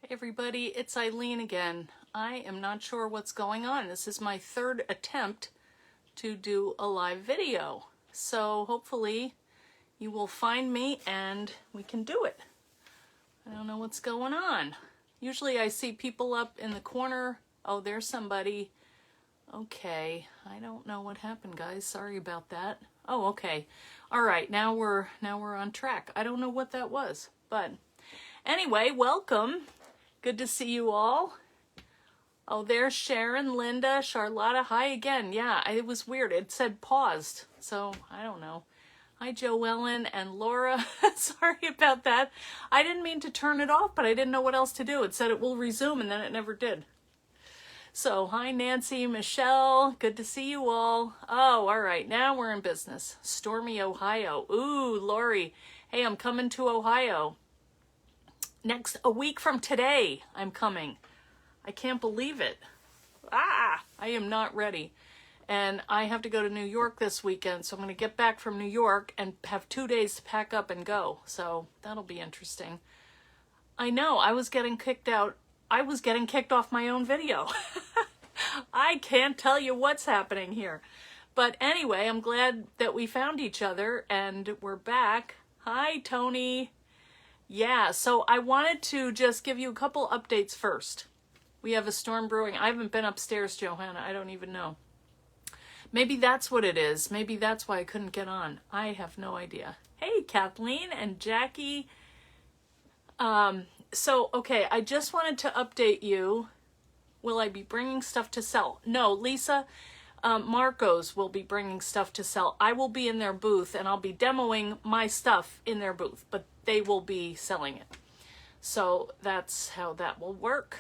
Hey everybody, it's Eileen again. I am not sure what's going on. This is my third attempt to do a live video. So hopefully you will find me and we can do it. I don't know what's going on. Usually I see people up in the corner. Oh, there's somebody. Okay, I don't know what happened, guys. Sorry about that. Oh, okay. All right, now we're on track. I don't know what that was, but anyway, welcome. Good to see you all. Oh, there's Sharon, Linda, Charlotta. Hi again. Yeah, it was weird. It said paused, so I don't know. Hi, Joellen and Laura. Sorry about that. I didn't mean to turn it off, but I didn't know what else to do. It said it will resume, and then it never did. So, hi, Nancy, Michelle. Good to see you all. Oh, all right. Now we're in business. Stormy, Ohio. Ooh, Lori. Hey, I'm coming to Ohio. A week from today, I'm coming. I can't believe it. I am not ready. And I have to go to New York this weekend, so I'm going to get back from New York and have 2 days to pack up and go. So that'll be interesting. I know, I was getting kicked out. I was getting kicked off my own video. I can't tell you what's happening here. But anyway, I'm glad that we found each other and we're back. Hi, Tony. Yeah, so I wanted to just give you a couple updates first. We have a storm brewing. I haven't been upstairs, Johanna. I don't even know. Maybe that's what it is. Maybe that's why I couldn't get on. I have no idea. Hey, Kathleen and Jackie. Okay, I just wanted to update you. Will I be bringing stuff to sell? No, Lisa, Marco's will be bringing stuff to sell. I will be in their booth and I'll be demoing my stuff in their booth, but they will be selling it. So that's how that will work.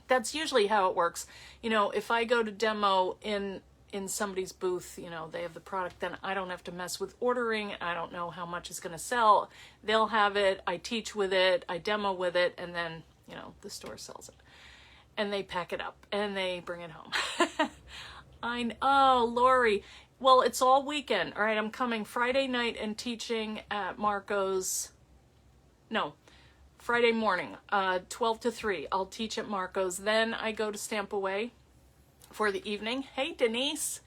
That's usually how it works. You know, if I go to demo in somebody's booth, you know, they have the product, then I don't have to mess with ordering. I don't know how much is going to sell. They'll have it. I teach with it. I demo with it. And then, you know, the store sells it. And they pack it up and they bring it home. Oh, Lori. Well, it's all weekend. All right, I'm coming Friday night and teaching at Marco's. No, Friday morning, 12 to 3. I'll teach at Marco's. Then I go to Stamp Away for the evening. Hey, Denise.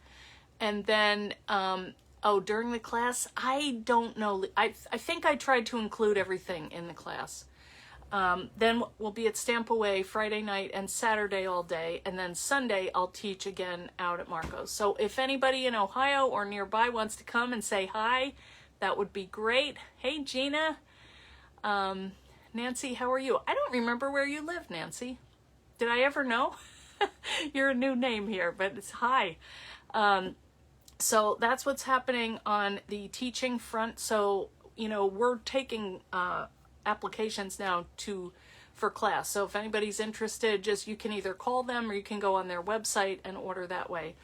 And then, during the class, I don't know. I think I tried to include everything in the class. Then we'll be at Stamp Away Friday night and Saturday all day. And then Sunday I'll teach again out at Marco's. So if anybody in Ohio or nearby wants to come and say hi, that would be great. Hey, Gina. Nancy, how are you? I don't remember where you live, Nancy. Did I ever know? You're a new name here, but it's hi. So that's what's happening on the teaching front. So, you know, we're taking applications now for class. So if anybody's interested, just you can either call them or you can go on their website and order that way.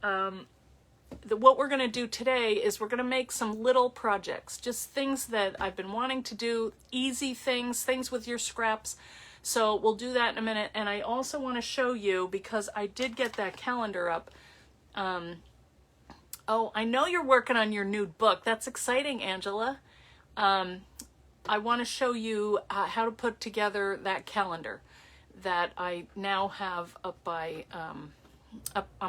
What we're going to do today is we're going to make some little projects, just things that I've been wanting to do, easy things with your scraps. So we'll do that in a minute. And I also want to show you, because I did get that calendar up. Oh, I know you're working on your new book. That's exciting, Angela. I want to show you how to put together that calendar that I now have up on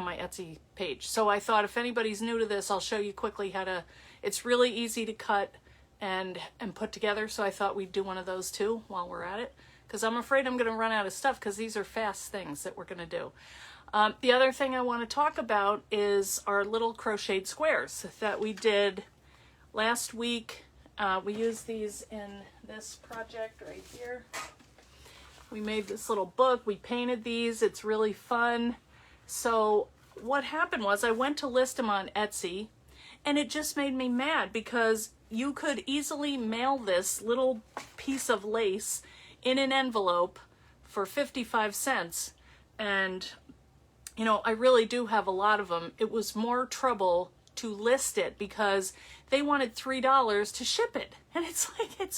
my Etsy page. So I thought if anybody's new to this, I'll show you quickly how to, it's really easy to cut and put together. So I thought we'd do one of those too while we're at it, because I'm afraid I'm going to run out of stuff because these are fast things that we're going to do. The other thing I want to talk about is our little crocheted squares that we did last week. We used these in this project right here. We made this little book. We painted these. It's really fun. So what happened was I went to list them on Etsy, and it just made me mad because you could easily mail this little piece of lace in an envelope for 55 cents. And, you know, I really do have a lot of them. It was more trouble to list it because they wanted $3 to ship it. And it's like,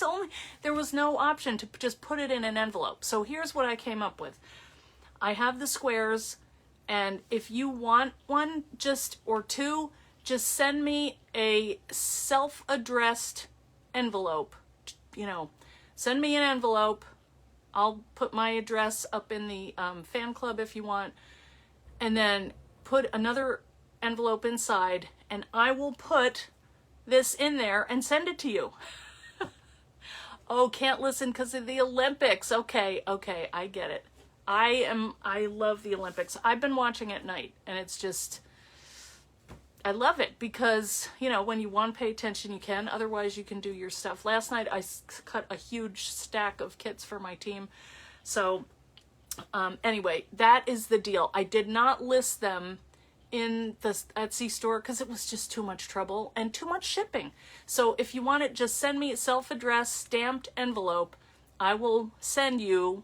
there was no option to just put it in an envelope. So here's what I came up with. I have the squares, and if you want one or two, just send me a self-addressed envelope. You know, send me an envelope. I'll put my address up in the fan club if you want, and then put another envelope inside, and I will put this in there and send it to you. Oh, can't listen because of the Olympics. Okay, I get it. I love the Olympics. I've been watching at night, and it's just, I love it because, you know, when you want to pay attention, you can. Otherwise, you can do your stuff. Last night, I cut a huge stack of kits for my team. So, anyway, that is the deal. I did not list them in the Etsy store because it was just too much trouble and too much shipping. So if you want it, just send me a self-addressed stamped envelope. I will send you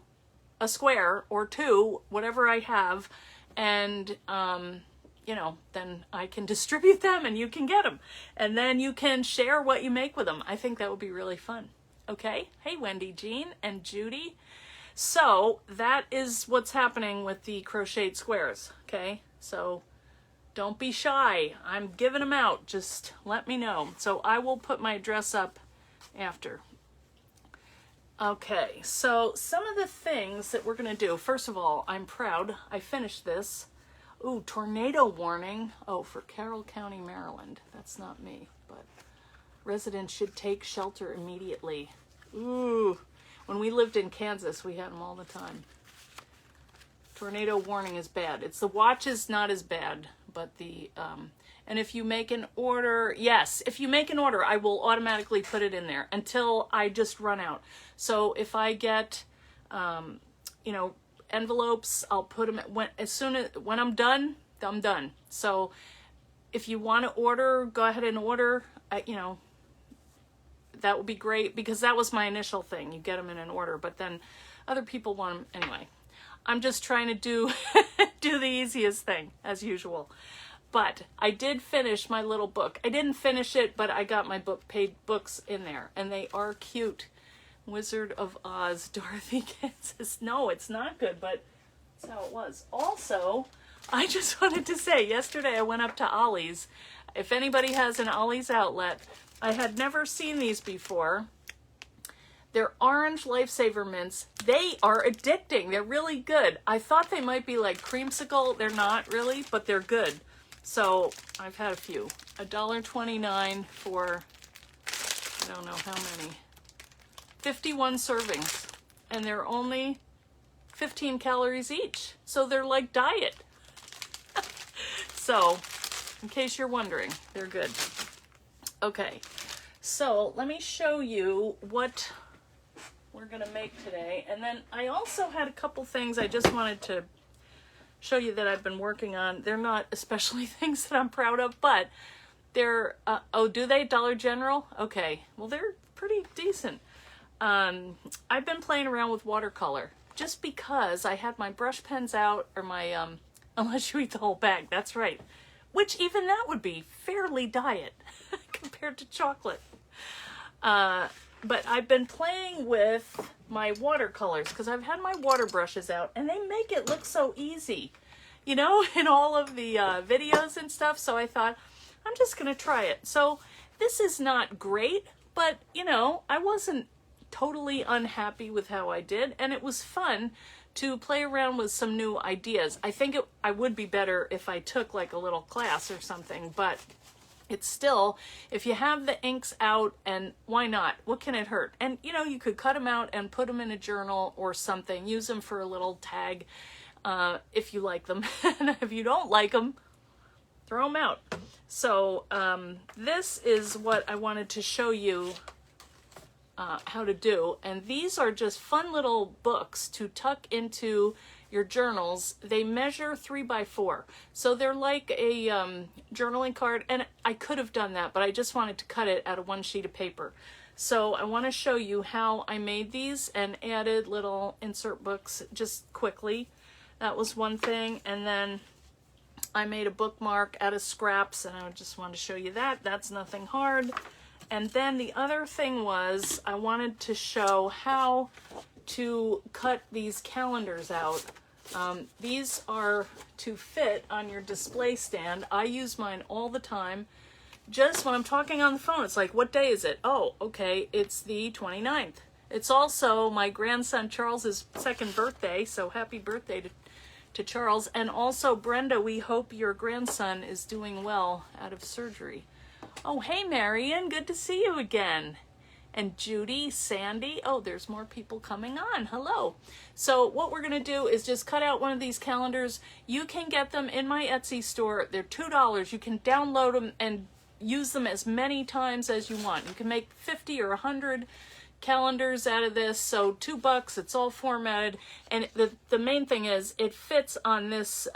a square or two, whatever I have, and you know, then I can distribute them and you can get them, and then you can share what you make with them. I think that would be really fun. Okay, hey Wendy, Jean, and Judy. So that is what's happening with the crocheted squares. Okay, so don't be shy. I'm giving them out. Just let me know. So I will put my address up after. Okay, so some of the things that we're going to do. First of all, I'm proud. I finished this. Ooh, tornado warning. Oh, for Carroll County, Maryland. That's not me, but residents should take shelter immediately. Ooh, when we lived in Kansas, we had them all the time. Tornado warning is bad. It's the watch is not as bad, but the, and if you make an order, yes, if you make an order, I will automatically put it in there until I just run out. So if I get, you know, envelopes, I'll put them when I'm done, I'm done. So if you want to order, go ahead and order, you know, that would be great because that was my initial thing. You get them in an order, but then other people want them anyway. I'm just trying to do the easiest thing as usual. But I did finish my little book. I didn't finish it, but I got my paid books in there, and they are cute. Wizard of Oz, Dorothy, Kansas. No, it's not good, but that's how it was. Also, I just wanted to say, yesterday I went up to Ollie's. If anybody has an Ollie's outlet, I had never seen these before. They're orange Lifesaver mints. They are addicting. They're really good. I thought they might be like creamsicle. They're not really, but they're good. So I've had a few. $1.29 for, I don't know how many. 51 servings. And they're only 15 calories each. So they're like diet. So, in case you're wondering, they're good. Okay, so let me show you what we're gonna make today. And then I also had a couple things I just wanted to show you that I've been working on. They're not especially things that I'm proud of, but they're, oh, do they? Dollar General? Okay, well, they're pretty decent. I've been playing around with watercolor just because I had my brush pens out, or my, unless you eat the whole bag, that's right. Which even that would be fairly diet compared to chocolate. But I've been playing with my watercolors because I've had my water brushes out and they make it look so easy, you know, in all of the videos and stuff. So I thought, I'm just going to try it. So this is not great, but, you know, I wasn't totally unhappy with how I did. And it was fun to play around with some new ideas. I think I would be better if I took like a little class or something, but it's still, if you have the inks out, and why not? What can it hurt? And, you know, you could cut them out and put them in a journal or something. Use them for a little tag if you like them. And if you don't like them, throw them out. So this is what I wanted to show you how to do. And these are just fun little books to tuck into your journals. They measure 3x4. So they're like a journaling card. And I could have done that, but I just wanted to cut it out of one sheet of paper. So I want to show you how I made these and added little insert books just quickly. That was one thing. And then I made a bookmark out of scraps, and I just wanted to show you that. That's nothing hard. And then the other thing was I wanted to show how to cut these calendars out. These are to fit on your display stand. I use mine all the time. Just when I'm talking on the phone, it's like, what day is it? Oh, okay, it's the 29th. It's also my grandson Charles's second birthday, so happy birthday to Charles. And also, Brenda, we hope your grandson is doing well out of surgery. Oh, hey, Marion, good to see you again. And Judy, Sandy, oh, there's more people coming on. Hello. So what we're going to do is just cut out one of these calendars. You can get them in my Etsy store. They're $2. You can download them and use them as many times as you want. You can make 50 or 100 calendars out of this, so $2. It's all formatted, and the main thing is it fits on this.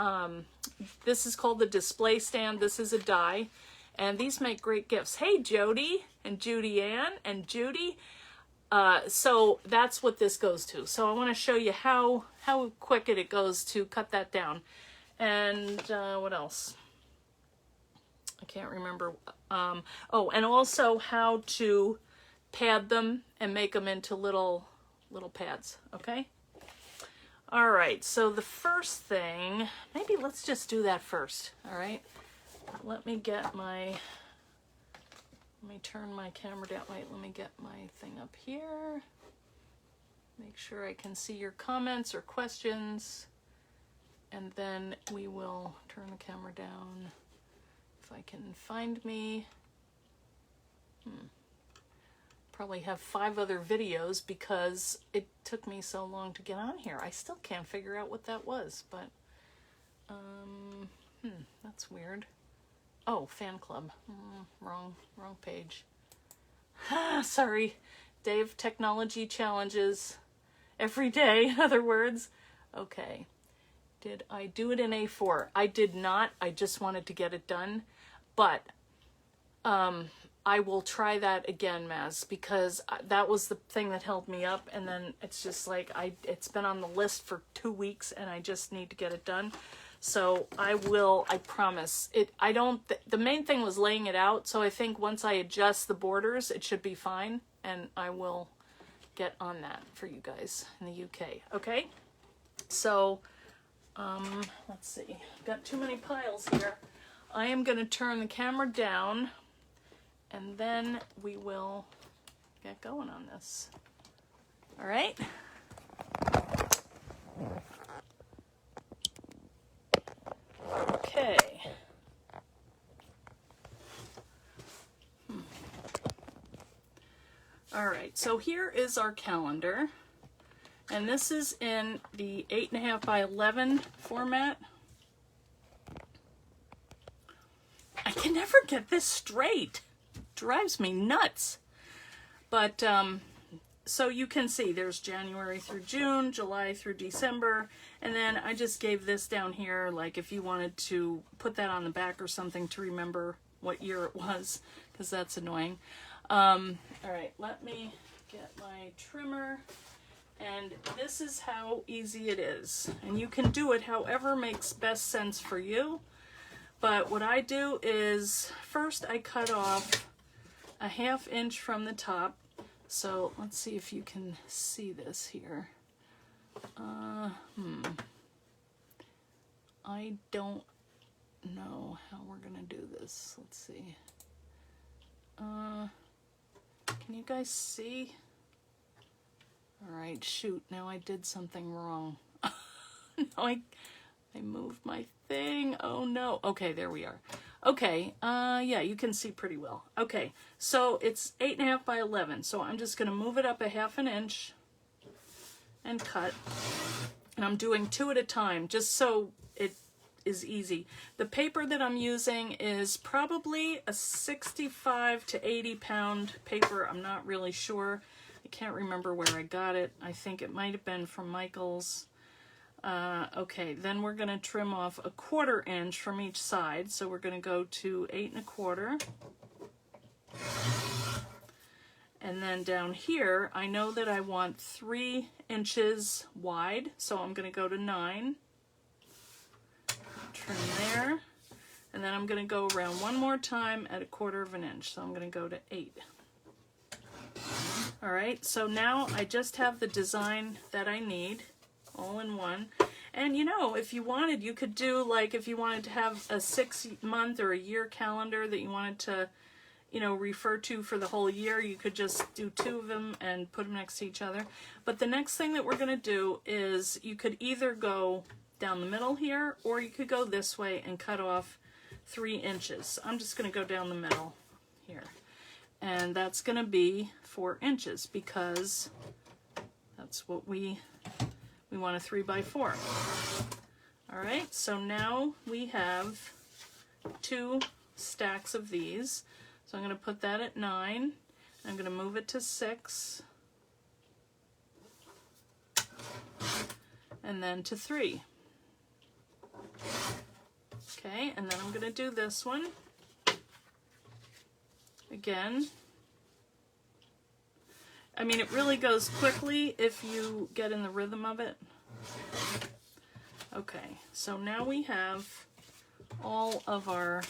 This is called the display stand. This is a die, and these make great gifts. Hey, Jody and Judy Ann and Judy. So that's what this goes to. So I want to show you how quick it goes to cut that down, and what else? I can't remember. Oh, and also how to pad them and make them into little pads, okay? All right, so the first thing, maybe let's just do that first, all right? Let me turn my camera down. Wait, let me get my thing up here. Make sure I can see your comments or questions, and then we will turn the camera down if I can find me. Probably have 5 other videos because it took me so long to get on here. I still can't figure out what that was, but that's weird. Oh, fan club. Wrong page. Sorry. Day of technology challenges every day, in other words. Okay. Did I do it in A4? I did not. I just wanted to get it done. But I will try that again, Maz, because that was the thing that held me up, and then it's just like it's been on the list for 2 weeks and I just need to get it done. So I promise. The main thing was laying it out, so I think once I adjust the borders, it should be fine, and I will get on that for you guys in the UK, okay? So, let's see. I've got too many piles here. I am going to turn the camera down, and then we will get going on this. All right? Okay. All right, so here is our calendar, and this is in the 8.5 by 11 format. I can never get this straight. Drives me nuts. But so you can see there's January through June, July through December, and then I just gave this down here, like if you wanted to put that on the back or something to remember what year it was, because that's annoying. All right, let me get my trimmer, and this is how easy it is, and you can do it however makes best sense for you. But what I do is first I cut off a 1/2 inch from the top. So let's see if you can see this here. I don't know how we're gonna do this. Let's see. Can you guys see? All right, shoot, now I did something wrong. No, I moved my thing. Oh no. Okay, there we are. Okay, yeah, you can see pretty well. Okay, so it's 8.5 by 11. So I'm just gonna move it up a 1/2 inch and cut. And I'm doing 2 at a time, just so it is easy. The paper that I'm using is probably a 65 to 80 pound paper. I'm not really sure. I can't remember where I got it. I think it might have been from Michael's. Okay, then we're going to trim off a 1/4 inch from each side. So we're going to go to 8 1/4. And then down here, I know that I want 3 inches wide. So I'm going to go to 9. Trim there. And then I'm going to go around one more time at a 1/4 inch. So I'm going to go to 8. All right, so now I just have the design that I need all in one. And you know, if you wanted, you could do, like, if you wanted to have a 6-month or a year calendar that you wanted to, you know, refer to for the whole year. You could just do 2 of them and put them next to each other. But the next thing that we're going to do is you could either go down the middle here, or you could go this way and cut off 3 inches. I'm just going to go down the middle here. And that's going to be 4 inches because that's what we want, a 3 by 4. All right, so now we have 2 stacks of these. So I'm going to put that at 9. I'm going to move it to 6. And then to 3. Okay, and then I'm going to do this one. Again. I mean, it really goes quickly if you get in the rhythm of it. Okay, so now we have all of our...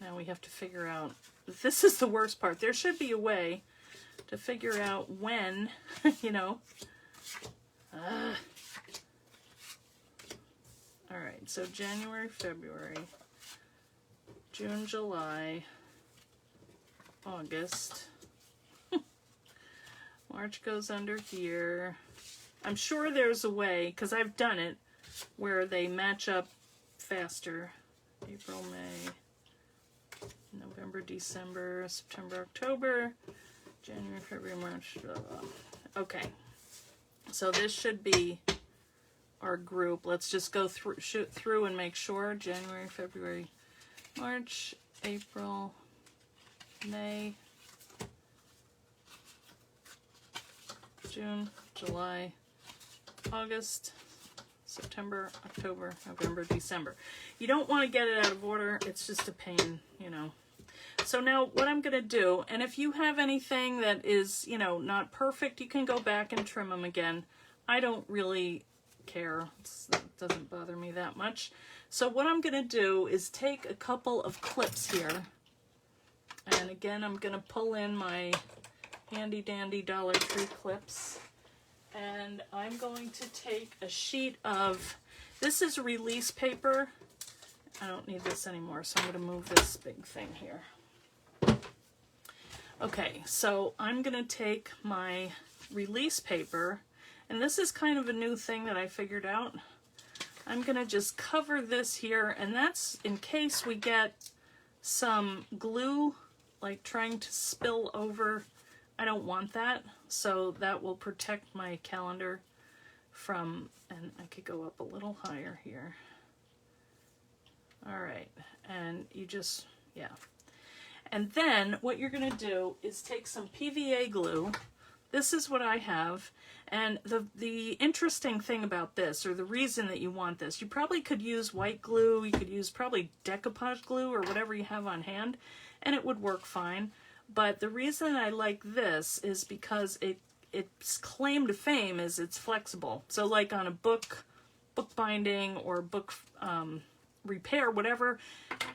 Now we have to figure out... This is the worst part. There should be a way to figure out when, you know... Alright, so January, February, June, July, August, March goes under here. I'm sure there's a way, because I've done it, where they match up faster. April, May, November, December, September, October, January, February, March, blah, blah. Okay, so this should be our group. Let's just go shoot through and make sure. January, February, March, April, May, June, July, August, September, October, November, December. You don't want to get it out of order. It's just a pain, you know. So now what I'm going to do, and if you have anything that is, you know, not perfect, you can go back and trim them again. I don't really care. It doesn't bother me that much. So what I'm going to do is take a couple of clips here. And again, I'm going to pull in my handy dandy Dollar Tree clips. And I'm going to take a sheet of, this is release paper. I don't need this anymore, so I'm going to move this big thing here. Okay, so I'm going to take my release paper, and this is kind of a new thing that I figured out. I'm going to just cover this here, and that's in case we get some glue, like trying to spill over. I don't want that, so that will protect my calendar from, and I could go up a little higher here. All right, and you just, yeah. And then what you're going to do is take some PVA glue. This is what I have. And the interesting thing about this, or the reason that you want this, you probably could use white glue, you could use probably decoupage glue or whatever you have on hand, and it would work fine. But the reason I like this is because its claim to fame is it's flexible. So like on a book binding or book repair, whatever,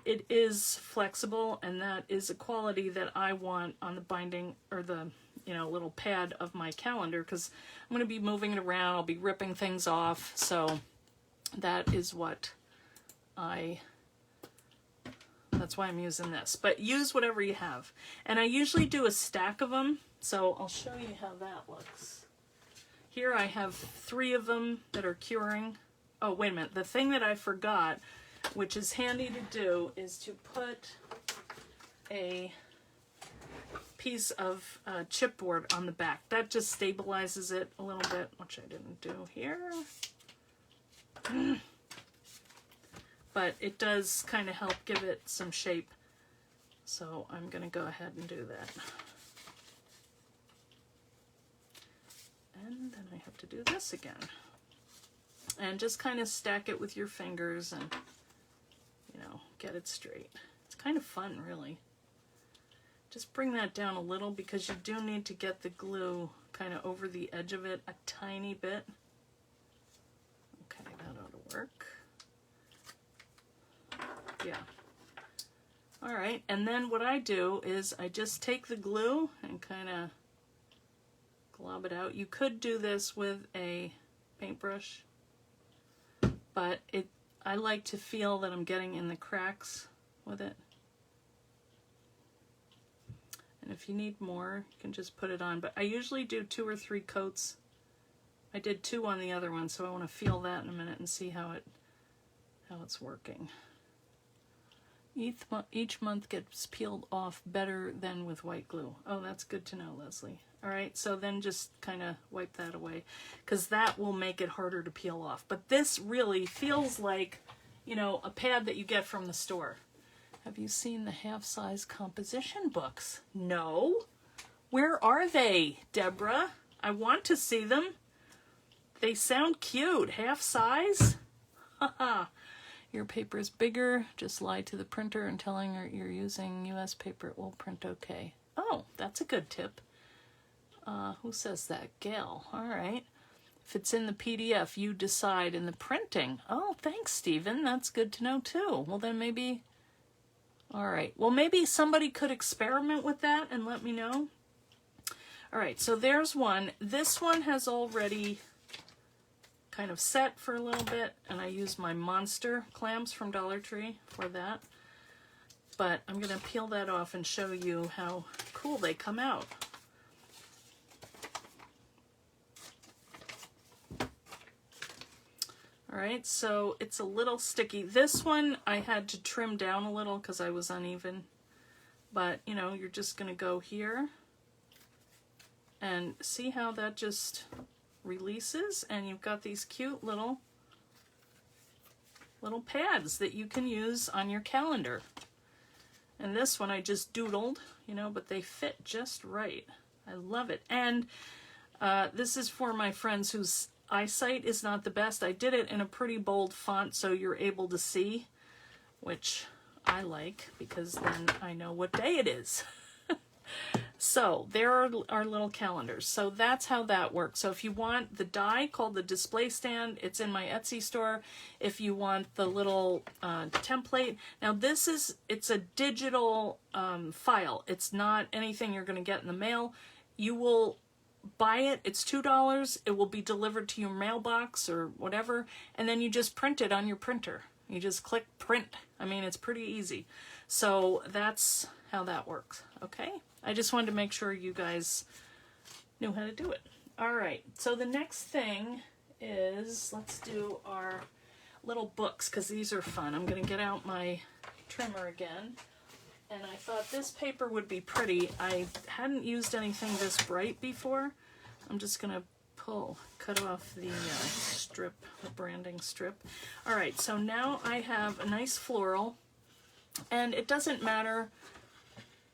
it is flexible, and that is a quality that I want on the binding or the, you know, little pad of my calendar, because I'm going to be moving it around, I'll be ripping things off, so that is what that's why I'm using this. But use whatever you have. And I usually do a stack of them, so I'll show you how that looks. Here I have 3 of them that are curing. Oh, wait a minute. The thing that I forgot, which is handy to do, is to put a piece of chipboard on the back. That just stabilizes it a little bit, which I didn't do here. But it does kind of help give it some shape. So I'm going to go ahead and do that. And then I have to do this again. And just kind of stack it with your fingers and, you know, get it straight. It's kind of fun, really. Just bring that down a little because you do need to get the glue kind of over the edge of it a tiny bit. Okay, that ought to work. Yeah. All right, and then what I do is I just take the glue and kind of glob it out. You could do this with a paintbrush, but I like to feel that I'm getting in the cracks with it. And if you need more, you can just put it on. But I usually do 2 or 3 coats. I did 2 on the other one, so I want to feel that in a minute and see how it's working. Each month gets peeled off better than with white glue. Oh, that's good to know, Leslie. All right, so then just kind of wipe that away, because that will make it harder to peel off. But this really feels like, you know, a pad that you get from the store. Have you seen the half-size composition books? No. Where are they, Deborah? I want to see them. They sound cute. Half-size? Haha. Your paper is bigger. Just lie to the printer and telling her you're using US paper. It will print okay. Oh, that's a good tip. Who says that? Gail. All right. If it's in the PDF, you decide in the printing. Oh, thanks, Stephen. That's good to know, too. Well, then maybe... All right. Well, maybe somebody could experiment with that and let me know. All right, so there's one. This one has already kind of set for a little bit, and I use my monster clamps from Dollar Tree for that. But I'm going to peel that off and show you how cool they come out. All right, so it's a little sticky. This one I had to trim down a little because I was uneven. But, you know, you're just going to go here and see how that just releases, and you've got these cute little pads that you can use on your calendar. And this one I just doodled, you know, but they fit just right. I love it. And this is for my friends whose eyesight is not the best. I did it in a pretty bold font so you're able to see, which I like because then I know what day it is. So there are our little calendars. So that's how that works. So if you want the die called the display stand, it's in my Etsy store. If you want the little template, now it's a digital file. It's not anything you're going to get in the mail. You will buy it. It's $2. It will be delivered to your mailbox or whatever, and then you just print it on your printer. You just click print. I mean, it's pretty easy. So that's how that works. Okay. I just wanted to make sure you guys knew how to do it. All right, so the next thing is, let's do our little books, because these are fun. I'm going to get out my trimmer again, and I thought this paper would be pretty. I hadn't used anything this bright before. I'm just going to cut off the strip, the branding strip. All right, so now I have a nice floral, and it doesn't matter.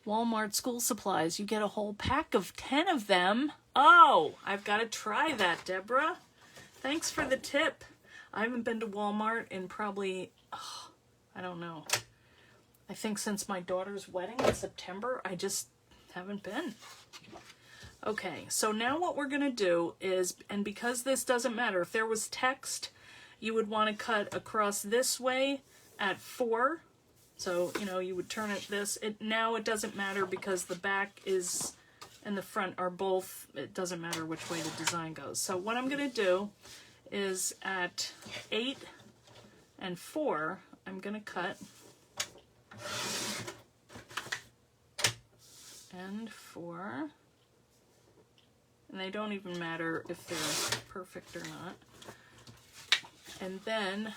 Walmart school supplies, you get a whole pack of 10 of them. Oh, I've got to try that, Deborah. Thanks for the tip. I haven't been to Walmart in probably, I don't know. I think since my daughter's wedding in September, I just haven't been. Okay, so now what we're going to do is, and because this doesn't matter, if there was text, you would want to cut across this way at 4. So, you know, you would turn it this. Now it doesn't matter because the back is and the front are both, it doesn't matter which way the design goes. So what I'm going to do is at 8 and 4, I'm going to cut and 4. And they don't even matter if they're perfect or not. And then,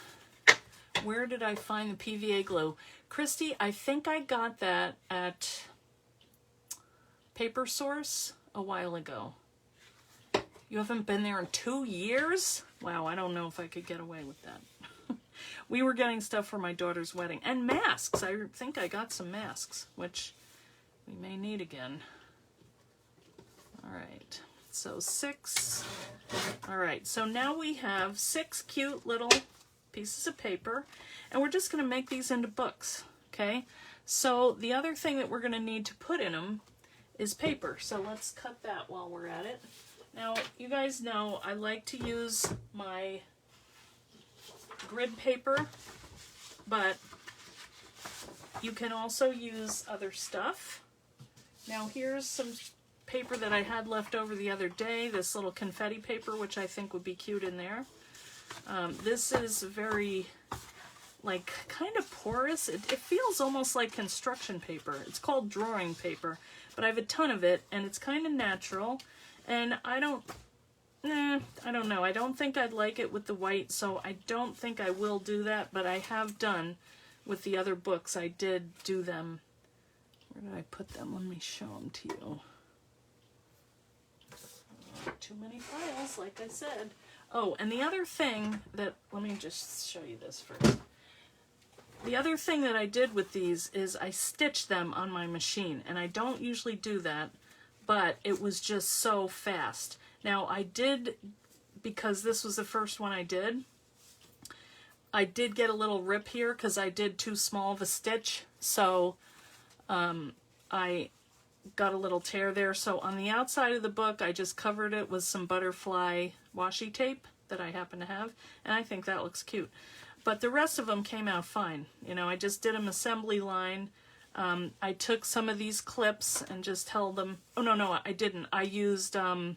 where did I find the PVA glue? Christy, I think I got that at Paper Source a while ago. You haven't been there in 2 years? Wow, I don't know if I could get away with that. We were getting stuff for my daughter's wedding. And masks. I think I got some masks, which we may need again. All right, so 6. All right, so now we have 6 cute little pieces of paper, and we're just going to make these into books, okay? So the other thing that we're going to need to put in them is paper, so let's cut that while we're at it. Now, you guys know I like to use my grid paper, but you can also use other stuff. Now, here's some paper that I had left over the other day, this little confetti paper, which I think would be cute in there. This is very, like, kind of porous. It feels almost like construction paper. It's called drawing paper, but I have a ton of it, and it's kind of natural, and I don't know. I don't think I'd like it with the white, so I don't think I will do that, but I have done with the other books. I did do them. Where did I put them? Let me show them to you. Too many files, like I said. Oh, and the other thing that, let me just show you this first. The other thing that I did with these is I stitched them on my machine, and I don't usually do that, but it was just so fast. Now I did, because this was the first one I did get a little rip here because I did too small of a stitch, so I got a little tear there. So on the outside of the book, I just covered it with some butterfly washi tape that I happen to have, and I think that looks cute. But the rest of them came out fine. You know, I just did an assembly line. I took some of these clips and just held them. Oh, no, I didn't. I used, what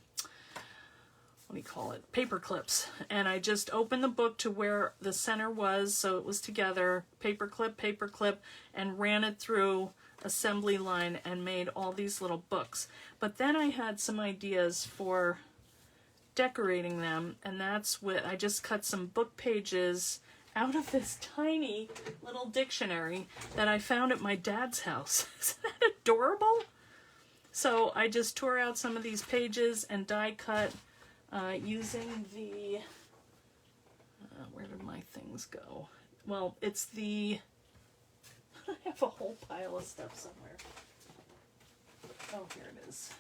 do you call it? Paper clips. And I just opened the book to where the center was, so it was together, paper clip, and ran it through assembly line and made all these little books. But then I had some ideas for decorating them, and that's what I just cut some book pages out of this tiny little dictionary that I found at my dad's house. Isn't that adorable? So I just tore out some of these pages and die cut using the, where did my things go? Well, it's the, I have a whole pile of stuff somewhere. Oh, here it is.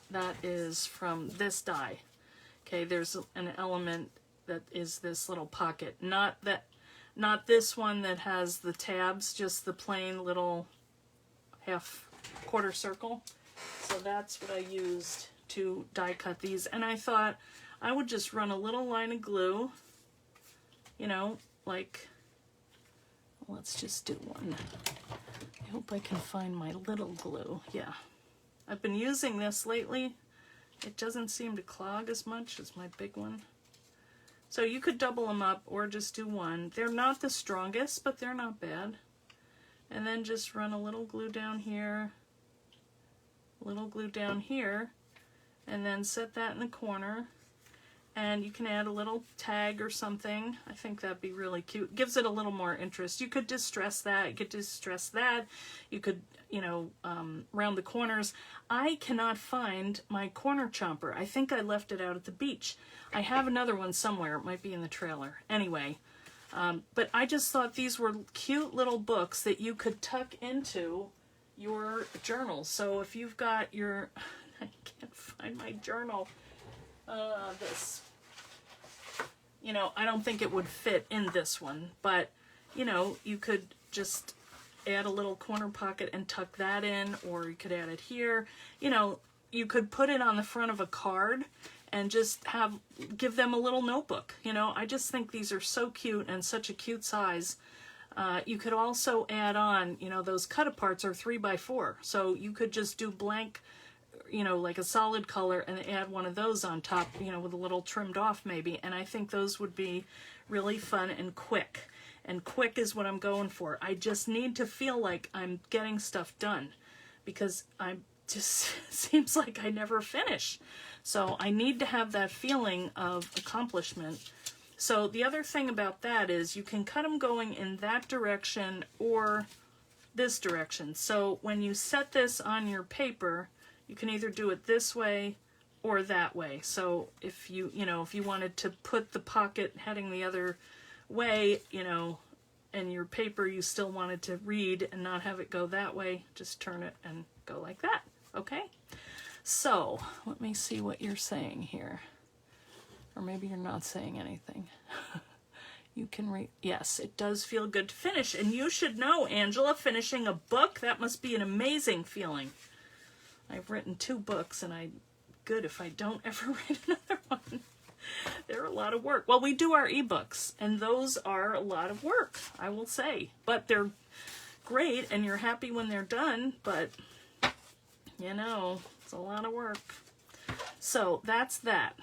That is from this die. Okay, there's an element that is this little pocket. Not this one that has the tabs, just the plain little quarter circle. So that's what I used to die cut these. And I thought I would just run a little line of glue, you know, like, let's just do one. I hope I can find my little glue. Yeah. I've been using this lately. It doesn't seem to clog as much as my big one. So you could double them up or just do one. They're not the strongest, but they're not bad. And then just run a little glue down here, a little glue down here, and then set that in the corner. And you can add a little tag or something. I think that'd be really cute. Gives it a little more interest. You could distress that. You could distress that. You could, you know, round the corners. I cannot find my corner chomper. I think I left it out at the beach. I have another one somewhere. It might be in the trailer. Anyway, but I just thought these were cute little books that you could tuck into your journal. So if you've got your, I can't find my journal. This, you know, I don't think it would fit in this one, but, you know, you could just add a little corner pocket and tuck that in, or you could add it here. You know, you could put it on the front of a card and just give them a little notebook. You know, I just think these are so cute and such a cute size. You could also add on, you know, those cut-aparts are 3x4, so you could just do blank, you know, like a solid color, and add one of those on top, you know, with a little trimmed off maybe. And I think those would be really fun and quick. And quick is what I'm going for. I just need to feel like I'm getting stuff done, because I just seems like I never finish. So I need to have that feeling of accomplishment. So the other thing about that is you can cut them going in that direction or this direction. So when you set this on your paper, you can either do it this way or that way. So if you wanted to put the pocket heading the other way, you know, and your paper you still wanted to read and not have it go that way, just turn it and go like that. Okay? So let me see what you're saying here. Or maybe you're not saying anything. You can read. Yes, it does feel good to finish. And you should know, Angela, finishing a book, that must be an amazing feeling. I've written 2 books, and I'm good if I don't ever write another one. They're a lot of work. Well, we do our ebooks, and those are a lot of work, I will say. But they're great, and you're happy when they're done, but, you know, it's a lot of work. So that's that.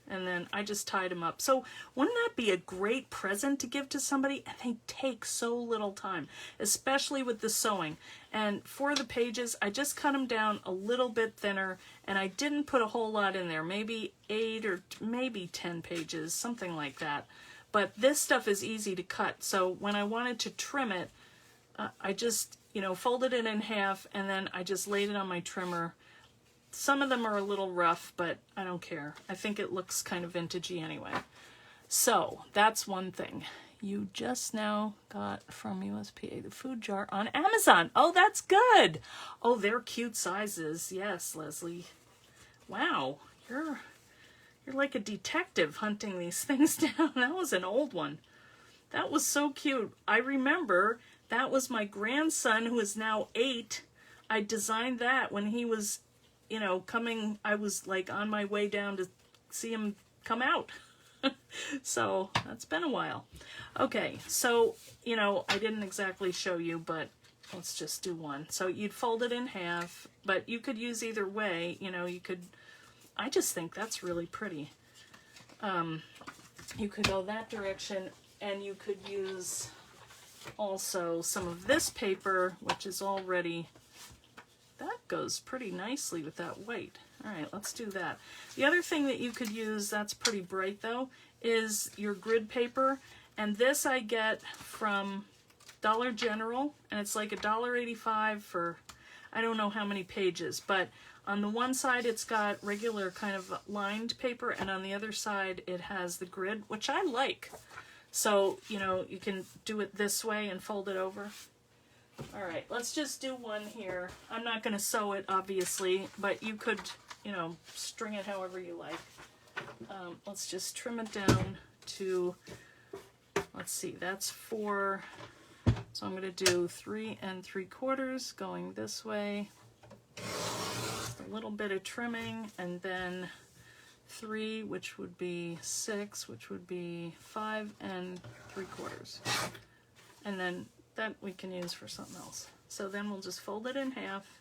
and then I just tied them up. So wouldn't that be a great present to give to somebody? And they take so little time, especially with the sewing. And for the pages, I just cut them down a little bit thinner, and I didn't put a whole lot in there, maybe 8 or maybe 10 pages, something like that. But this stuff is easy to cut, so when I wanted to trim it, I just, you know, folded it in half, and then I just laid it on my trimmer. Some of them are a little rough, but I don't care. I think it looks kind of vintagey anyway. So that's one thing. You just now got from USPA the food jar on Amazon. Oh, that's good. Oh, they're cute sizes. Yes, Leslie. Wow, you're like a detective hunting these things down. That was an old one. That was so cute. I remember that was my grandson, who is now 8. I designed that when he was, you know, coming. I was like on my way down to see him come out. So that's been a while. Okay, so, you know, I didn't exactly show you, but let's just do one. So you'd fold it in half, but you could use either way. You know, you could, I just think that's really pretty. You could go that direction, and you could use also some of this paper, which is already, that goes pretty nicely with that white. All right, let's do that. The other thing that you could use, that's pretty bright though, is your grid paper. And this I get from Dollar General, and it's like $1.85 for, I don't know how many pages, but on the one side it's got regular kind of lined paper, and on the other side it has the grid, which I like. So, you know, you can do it this way and fold it over. All right, let's just do one here. I'm not going to sew it, obviously, but you could, you know, string it however you like. Let's just trim it down to, let's see, that's 4. So I'm going to do 3 3/4 going this way. Just a little bit of trimming, and then 3, which would be 6, which would be 5 3/4. And then that we can use for something else. So then we'll just fold it in half.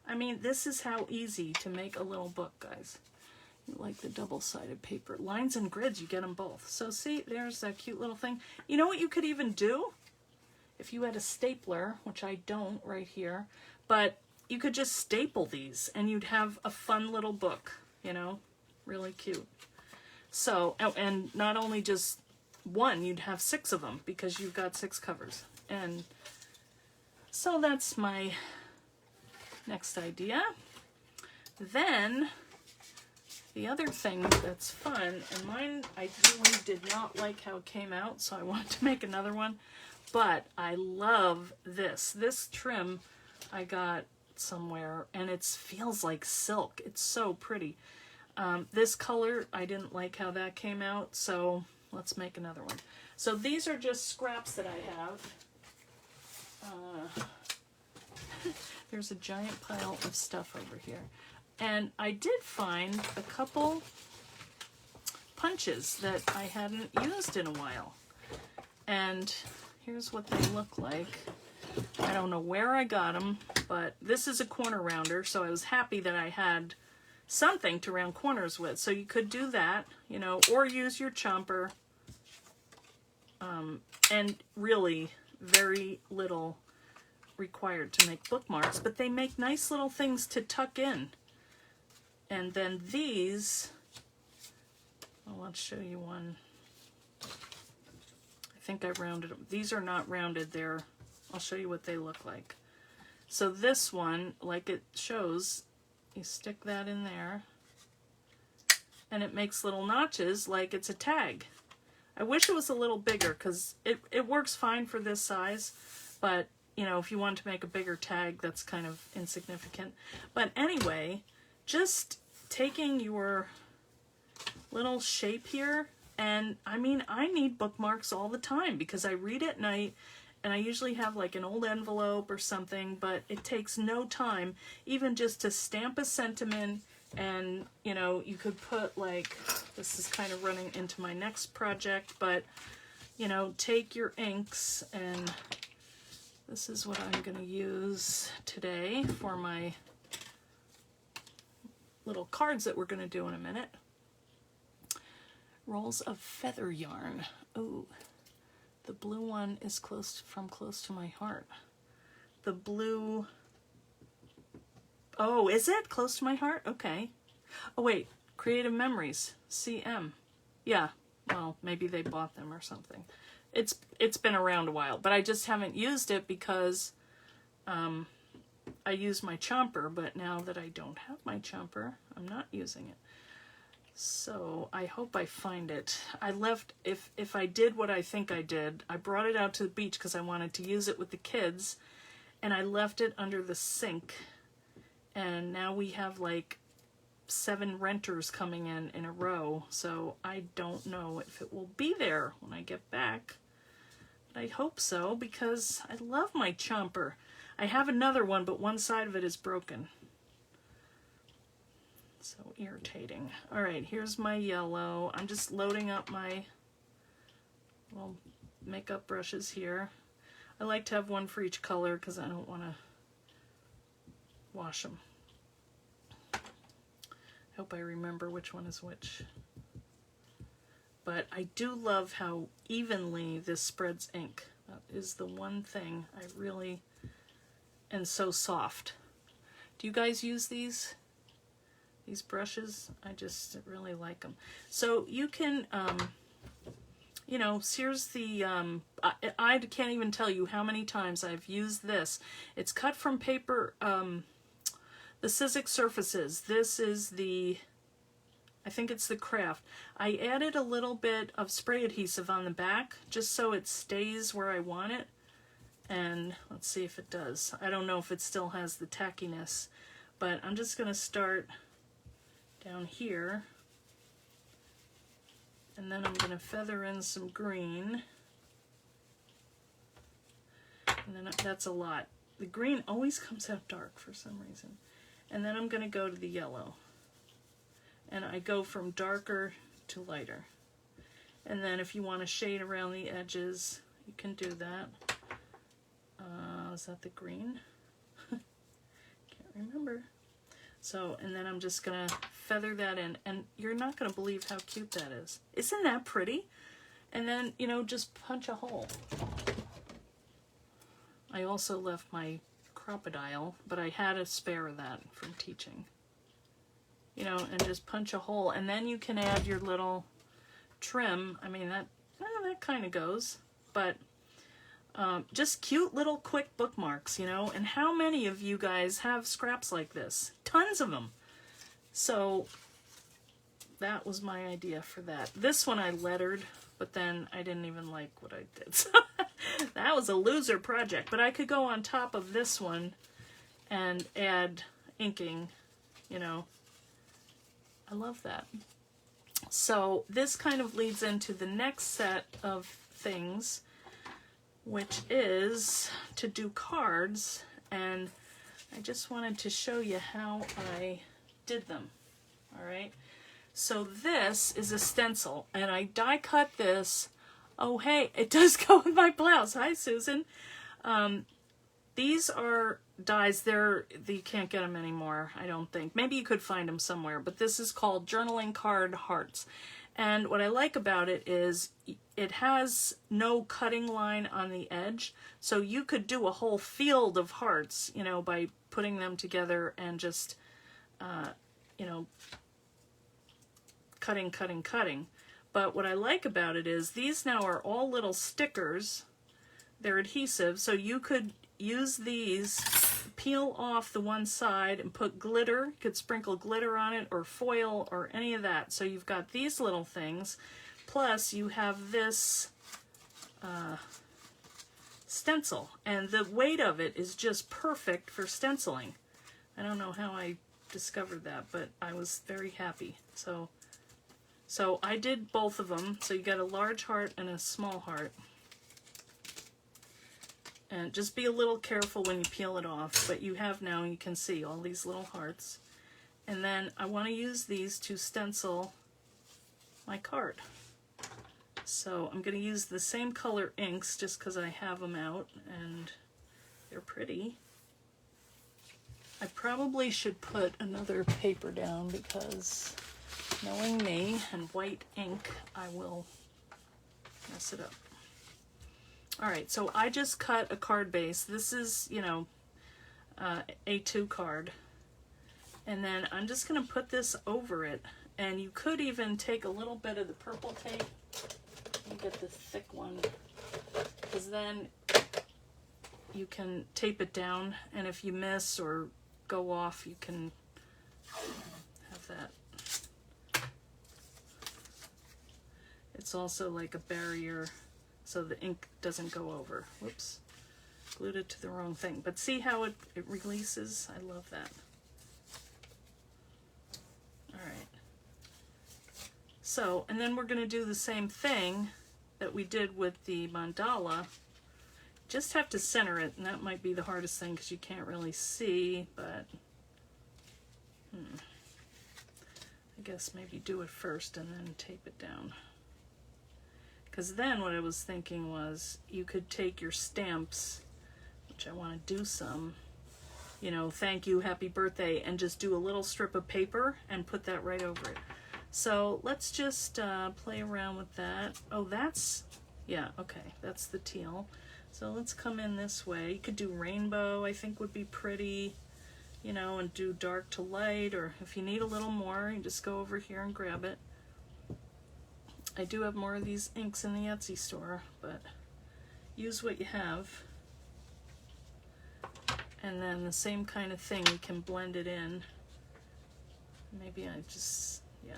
I mean, this is how easy to make a little book, guys. You like the double-sided paper. Lines and grids, you get them both. So see, there's that cute little thing. You know what you could even do? If you had a stapler, which I don't right here, but you could just staple these and you'd have a fun little book, you know? Really cute. So, and not only just one, you'd have 6 of them because you've got 6 covers. And so that's my next idea. Then the other thing that's fun, and mine I really did not like how it came out, so I wanted to make another one, but I love this. This trim I got somewhere, and it feels like silk. It's so pretty. This color, I didn't like how that came out, so let's make another one. So these are just scraps that I have. There's a giant pile of stuff over here. And I did find a couple punches that I hadn't used in a while. And here's what they look like. I don't know where I got them, but this is a corner rounder, so I was happy that I had something to round corners with. So you could do that, you know, or use your chomper. And really very little required to make bookmarks, but they make nice little things to tuck in. And then these, well, let's show you one. I think I rounded them. These are not rounded. I'll show you what they look like. So this one, like it shows, you stick that in there and it makes little notches like it's a tag. I wish it was a little bigger because it works fine for this size, but you know, if you want to make a bigger tag, that's kind of insignificant. But anyway, just taking your little shape here, and I mean, I need bookmarks all the time because I read at night, and I usually have like an old envelope or something, but it takes no time even just to stamp a sentiment. And you know, you could put like, this is kind of running into my next project, but you know, take your inks, and this is what I'm going to use today for my little cards that we're going to do in a minute. rolls of feather yarn. Ooh, the blue one is close to my heart. The blue, oh, is it close to my heart? Okay. Oh wait, Creative Memories, CM. Yeah, well, maybe they bought them or something. It's been around a while, but I just haven't used it because I use my chomper, but now that I don't have my chomper, I'm not using it. So I hope I find it. I left, if I did what I think I did, I brought it out to the beach because I wanted to use it with the kids, and I left it under the sink. And now we have like 7 renters coming in a row, so I don't know if it will be there when I get back. But I hope so, because I love my chomper. I have another one, but one side of it is broken. So irritating. All right, here's my yellow. I'm just loading up my little makeup brushes here. I like to have one for each color because I don't want to wash them. Hope I remember which one is which. But I do love how evenly this spreads ink. That is the one thing I really, and so soft. Do you guys use these brushes? I just really like them. So you can, you know, here's the, I can't even tell you how many times I've used this. It's cut from paper, the Sizzix Surfaces. This is the, I think it's the Craft. I added a little bit of spray adhesive on the back just so it stays where I want it. And let's see if it does. I don't know if it still has the tackiness, but I'm just going to start down here. And then I'm going to feather in some green. And then that's a lot. The green always comes out dark for some reason. And then I'm going to go to the yellow. And I go from darker to lighter. And then if you want to shade around the edges, you can do that. Is that the green? Can't remember. So, and then I'm just going to feather that in. And you're not going to believe how cute that is. Isn't that pretty? And then, you know, just punch a hole. I also left my crocodile, but I had a spare of that from teaching. You know, and just punch a hole. And then you can add your little trim. I mean, that kind of goes. But just cute little quick bookmarks, you know. And how many of you guys have scraps like this? Tons of them. So that was my idea for that. This one I lettered, but then I didn't even like what I did. So that was a loser project. But I could go on top of this one and add inking, you know. I love that. So this kind of leads into the next set of things, which is to do cards. And I just wanted to show you how I did them. All right. So this is a stencil, and I die cut this. Oh, hey, it does go with my blouse. Hi, Susan. These are dies. You can't get them anymore, I don't think. Maybe you could find them somewhere, but this is called Journaling Card Hearts. And what I like about it is it has no cutting line on the edge. So you could do a whole field of hearts, you know, by putting them together and just, you know, cutting. But what I like about it is these now are all little stickers. They're adhesive, so you could use these, peel off the one side and put glitter. You could sprinkle glitter on it or foil or any of that. So you've got these little things, plus you have this stencil, and the weight of it is just perfect for stenciling. I don't know how I discovered that, but I was very happy. So I did both of them. So you got a large heart and a small heart. And just be a little careful when you peel it off, but you have now, you can see all these little hearts. And then I want to use these to stencil my card. So I'm going to use the same color inks just because I have them out and they're pretty. I probably should put another paper down because Knowing me and white ink, I will mess it up. All right, so I just cut a card base. This is, you know, A2 card. And then I'm just gonna put this over it. And you could even take a little bit of the purple tape. Let me get this thick one. Because then you can tape it down. And if you miss or go off, you can have that. It's also like a barrier so the ink doesn't go over. Whoops, glued it to the wrong thing. But see how it releases? I love that. All right. So, and then we're going to do the same thing that we did with the mandala. Just have to center it, and that might be the hardest thing because you can't really see, but I guess maybe do it first and then tape it down. Because then what I was thinking was you could take your stamps, which I want to do some, you know, thank you, happy birthday, and just do a little strip of paper and put that right over it. So let's just play around with that. Oh, that's, yeah, okay, that's the teal. So let's come in this way. You could do rainbow, I think would be pretty, you know, and do dark to light, or if you need a little more, you just go over here and grab it. I do have more of these inks in the Etsy store, but use what you have. And then the same kind of thing, you can blend it in. Maybe I just, yeah.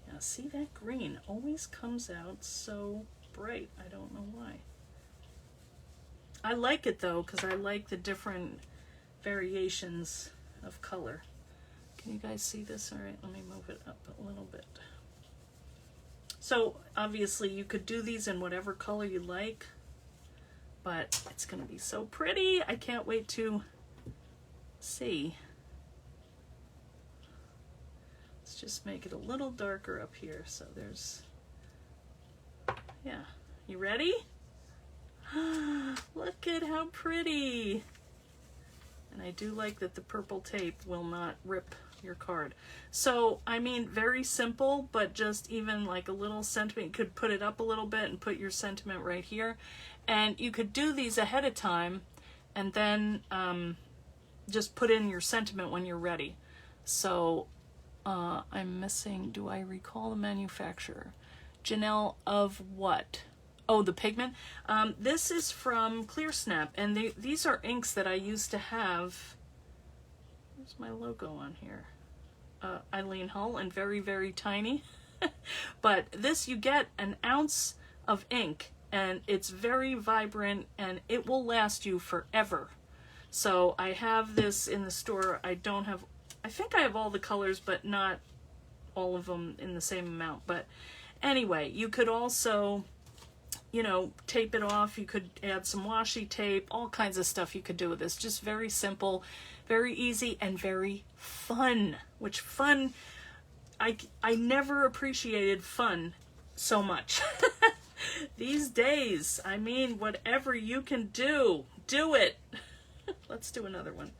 Yeah, see that green always comes out so bright. I don't know why. I like it though, because I like the different variations of color. Can you guys see this? All right, let me move it up a little bit. So obviously you could do these in whatever color you like, but it's going to be so pretty. I can't wait to see. Let's just make it a little darker up here. So there's, yeah. You ready? Look at how pretty. And I do like that the purple tape will not rip your card. So, I mean, very simple, but just even like a little sentiment. You could put it up a little bit and put your sentiment right here. And you could do these ahead of time and then just put in your sentiment when you're ready. So, I'm missing, do I recall the manufacturer? Janelle of what? Oh, the pigment. This is from Clear Snap, and these are inks that I used to have. There's my logo on here. Eileen Hull, and very, very tiny. But this, you get an ounce of ink, and it's very vibrant, and it will last you forever. So I have this in the store. I don't have, I think I have all the colors, but not all of them in the same amount. But anyway, you could also, you know, tape it off. You could add some washi tape, all kinds of stuff you could do with this. Just very simple, very easy, and very fun. Which fun, I never appreciated fun so much. These days, I mean, whatever you can do, do it. Let's do another one.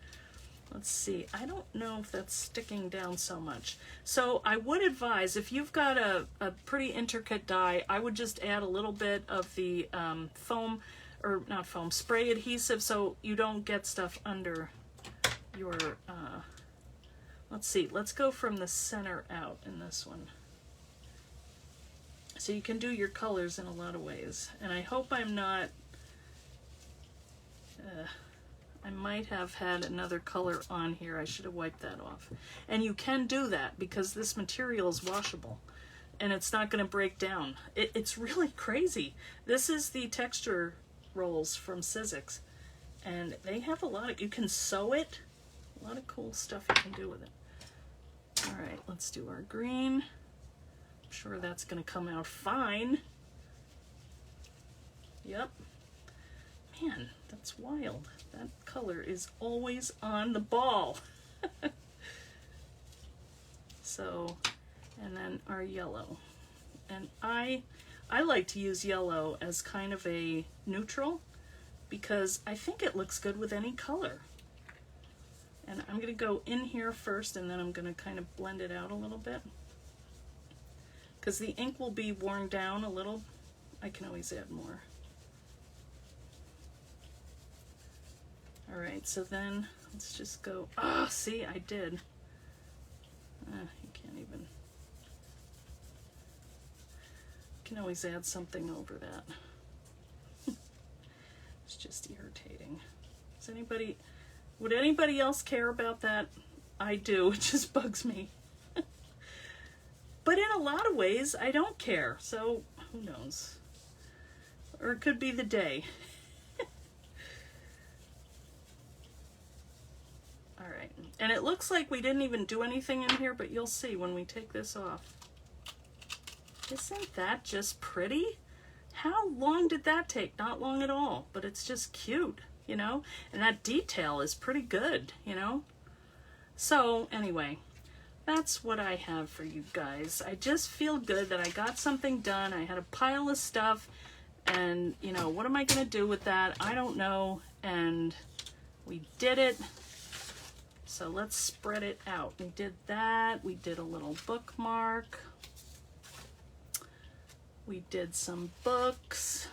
Let's see. I don't know if that's sticking down so much. So I would advise, if you've got a pretty intricate die, I would just add a little bit of the foam, or not foam, spray adhesive, so you don't get stuff under your, let's see, let's go from the center out in this one. So you can do your colors in a lot of ways. And I hope I'm not, I might have had another color on here. I should have wiped that off. And you can do that because this material is washable and it's not going to break down. It's really crazy. This is the texture rolls from Sizzix, and they have a lot of, you can sew it. A lot of cool stuff you can do with it. All right, let's do our green. I'm sure that's going to come out fine. Yep. Man, that's wild. That color is always on the ball. So, and then our yellow. And I like to use yellow as kind of a neutral because I think it looks good with any color. And I'm going to go in here first, and then I'm going to kind of blend it out a little bit. Because the ink will be worn down a little. I can always add more. All right, so then let's just go, oh, see, I did. You can't even, you can always add something over that. It's just irritating. Would anybody else care about that? I do, it just bugs me. But in a lot of ways, I don't care, so who knows? Or it could be the day. All right, and it looks like we didn't even do anything in here, but you'll see when we take this off. Isn't that just pretty? How long did that take? Not long at all, but it's just cute, you know? And that detail is pretty good, you know? So anyway, that's what I have for you guys. I just feel good that I got something done. I had a pile of stuff, and you know, what am I gonna do with that? I don't know, and we did it. So let's spread it out. We did that. We did a little bookmark. We did some books.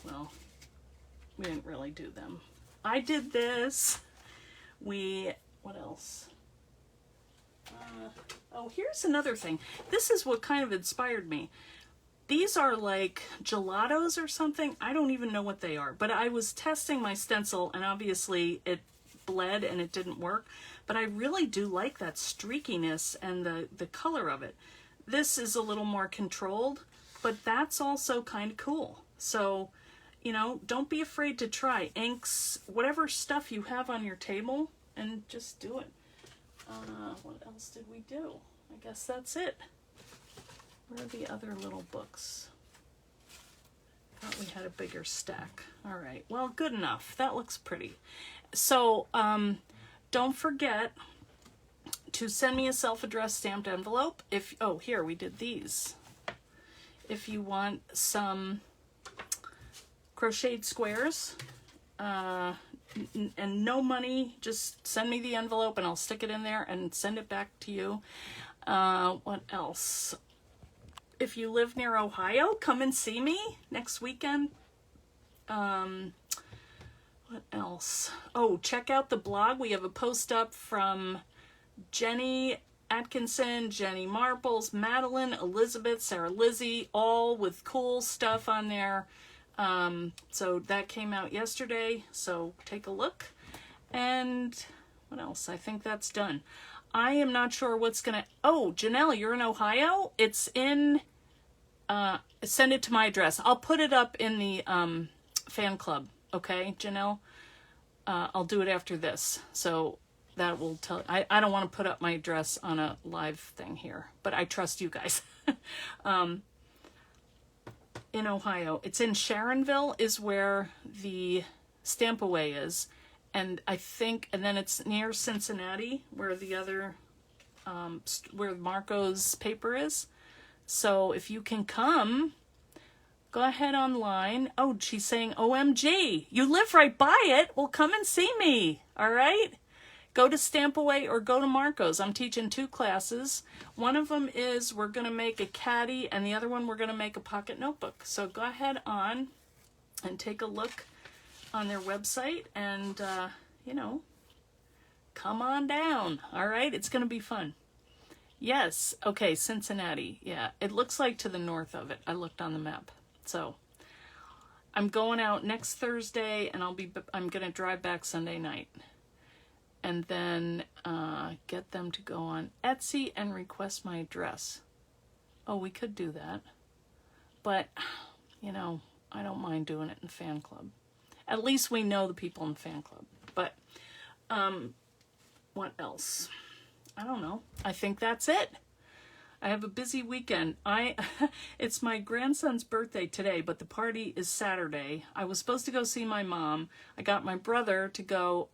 Well, we didn't really do them. I did this. What else? Oh, here's another thing. This is what kind of inspired me. These are like gelatos or something. I don't even know what they are, but I was testing my stencil, and obviously it bled and it didn't work, but I really do like that streakiness and the color of it. This is a little more controlled, but that's also kind of cool. So, you know, don't be afraid to try inks, whatever stuff you have on your table, and just do it. What else did we do? I guess that's it. Where are the other little books? Thought we had a bigger stack. All right, well, good enough. That looks pretty. So don't forget to send me a self-addressed stamped envelope. Oh, here, we did these. If you want some crocheted squares and no money, just send me the envelope and I'll stick it in there and send it back to you. What else? If you live near Ohio, come and see me next weekend. What else? Oh, check out the blog. We have a post up from Jenny Atkinson, Jenny Marples, Madeline, Elizabeth, Sarah Lizzie, all with cool stuff on there. So that came out yesterday, so take a look. And what else? I think that's done. I am not sure what's gonna, oh, Janelle, you're in Ohio? It's in, send it to my address. I'll put it up in the fan club, okay, Janelle? I'll do it after this, so that will tell, I don't want to put up my address on a live thing here, but I trust you guys. In Ohio, it's in Sharonville is where the Stamp-A-Way is, and I think, and then it's near Cincinnati where the other, where Marco's paper is. So if you can come, go ahead online. Oh, she's saying, OMG, you live right by it. Well, come and see me, all right? Go to Stamp-A-Way or go to Marco's. I'm teaching 2 classes. One of them is we're going to make a caddy, and the other one we're going to make a pocket notebook. So go ahead on and take a look on their website and, you know, come on down, all right? It's going to be fun. Yes, okay, Cincinnati. Yeah, it looks like to the north of it. I looked on the map. So I'm going out next Thursday, and I'm going to drive back Sunday night. And then get them to go on Etsy and request my address. Oh, we could do that. But, you know, I don't mind doing it in fan club. At least we know the people in the fan club. But, what else? I don't know. I think that's it. I have a busy weekend. It's my grandson's birthday today, but the party is Saturday. I was supposed to go see my mom. I got my brother to go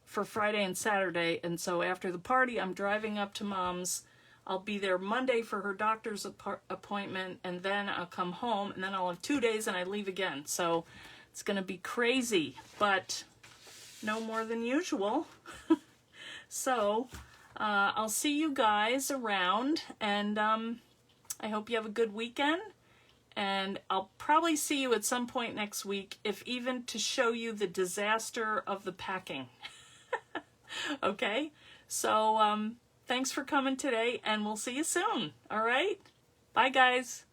for Friday and Saturday, and so after the party, I'm driving up to Mom's. I'll be there Monday for her doctor's appointment, and then I'll come home, and then I'll have 2 days, and I leave again. So it's going to be crazy, but no more than usual. So I'll see you guys around, and I hope you have a good weekend. And I'll probably see you at some point next week, if even to show you the disaster of the packing. Okay? So thanks for coming today, and we'll see you soon. All right? Bye, guys.